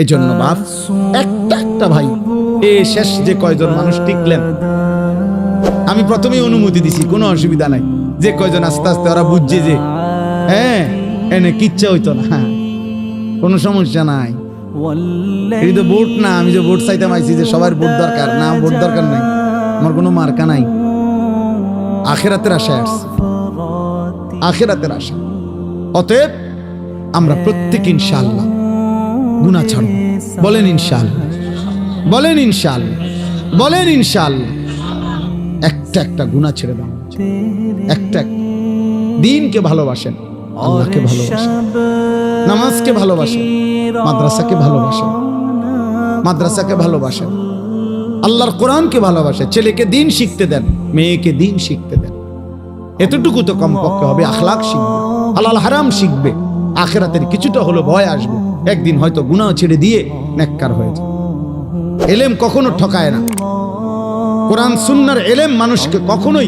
এজন্য বাপ একটা একটা ভাই এ শেষ যে কয়জন মানুষ টিকলেন, আমি প্রথমেই অনুমতি দিছি, কোনো অসুবিধা নাই। যে কয়জন আস্তে আস্তে ওরা বুঝছে যে হ্যাঁ এনে কিচ্ছা হইতো না, কোনো সমস্যা নাই। এই তো ভোট না, আমি যে ভোট চাইতে পাইছি যে সবার ভোট দরকার না, ভোট দরকার নাই, আমার কোনো মার্কা নাই। আখিরাতের আশা আসছে, আখিরাতের আশা। অতএব আমরা প্রত্যেক ইনশাআল্লাহ গুনাহ ছাড়ব। বলেন ইনশাআল্লাহ, বলেন ইনশাআল্লাহ, বলেন ইনশাআল্লাহ। একটা একটা গুনাহ ছেড়ে দাও, একটা দিনকে ভালোবাসেন, আল্লাহকে ভালোবাসেন, নামাজকে ভালোবাসেন, মাদ্রাসাকে ভালোবাসেন, মাদ্রাসাকে ভালোবাসেন, আল্লাহর কোরআনকে ভালোবাসেন, ছেলেকে দিন শিখতে দেন, মেয়েকে দিন শিখতে দেন। এতটুকু তো কমপক্ষে হবে। আখলাক শিখবে, হালাল হারাম শিখবে, আখিরাতের কিছুটা হলো ভয় আসবে, একদিন হয়তো গুনাহ ছেড়ে দিয়ে নেককার হয়ে যাবে। এলেম কখনো ঠকায় না, কোরআন সুন্নাহর এলেম মানুষকে কখনোই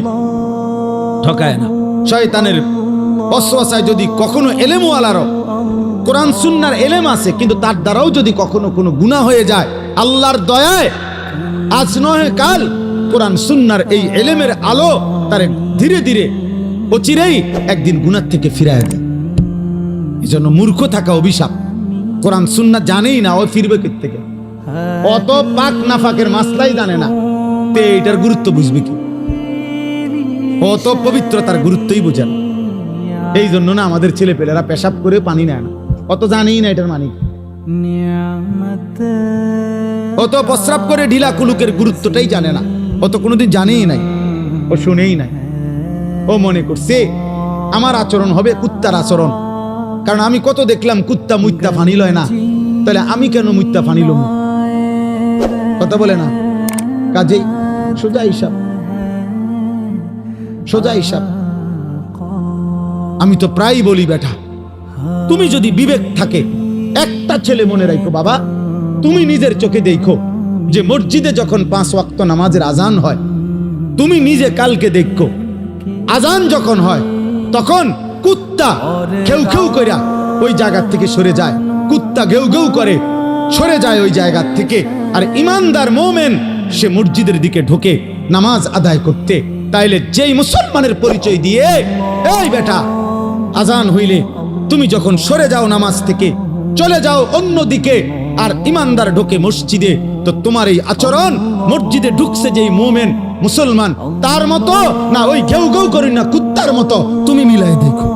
ঠকায় না। শয়তানের ওয়াসওয়াসায় যদি কখনো এলেমওয়ালারও কোরআন সুন্নাহর এলেম আছে, কিন্তু তার দ্বারাও যদি কখনো কোনো গুনাহ হয়ে যায়, আল্লাহর দয়ায় আজ নয় কাল কোরআন সুন্নাহর এই এলেমের আলো তার ধীরে ধীরে অচিরেই একদিন গুনাহ থেকে ফিরায় দেয়। এজন্য মূর্খ থাকা অভিশাপ। কোরআন সুন্নাহ জানেই না, ও ফিরবে কোথা থেকে? অত পাক নাফাকের মাসলাই জানে না, তে এটার গুরুত্ব বুঝবে কি? অত পবিত্রতার গুরুত্বই বোঝে না। এই জন্য না আমাদের ছেলে পেলেরা পেশাব করে পানি নেয় না, অত জানেই না এটার মানে। অত প্রস্রাব করে ঢিলা কুলুকের গুরুত্বটাই জানে না, অত কোনোদিন জানেই নাই, ও শুনেই নাই। ও মনে করছে আমার আচরণ হবে কুত্তার আচরণ, কারণ আমি কত দেখলাম কুত্তা মুত্তা ফানি লয় না, তাহলে আমি কেন মুত্তা ফানি লম? কথা বলে না। কাজেই সোজা হিসাব, সোজা হিসাব। আমি তো প্রায় বলি বেটা, তুমি যদি বিবেক থাকে, একটা ছেলে মনে রাখো বাবা, তুমি নিজের চোখে দেখো যে মসজিদে যখন 5 ওয়াক্ত নামাজের আজান হয়, তুমি নিজে কালকে দেখো আজান যখন হয় তখন কুত্তা খেউ খেউ কইরা ওই জায়গা থেকে সরে যায়, কুত্তা ঘেউ ঘেউ করে সরে যায় ওই জায়গা থেকে, আর ইমানদার মুমিন সে মসজিদের দিকে ঢোকে নামাজ আদায় করতে। তাইলে যেই মুসলমানের পরিচয় দিয়ে এই বেটা আজান হইলে তুমি যখন সরে যাও নামাজ থেকে, চলে যাও অন্য দিকে, আর ইমানদার ঢোকে মসজিদে, তো তোমার এই আচরণ মসজিদে ঢুকছে যেই মুমিন মুসলমান তার মতো না, ওই ঘেউ ঘেউ করি না কুত্তার মতো, তুমি মিলাই দেখো।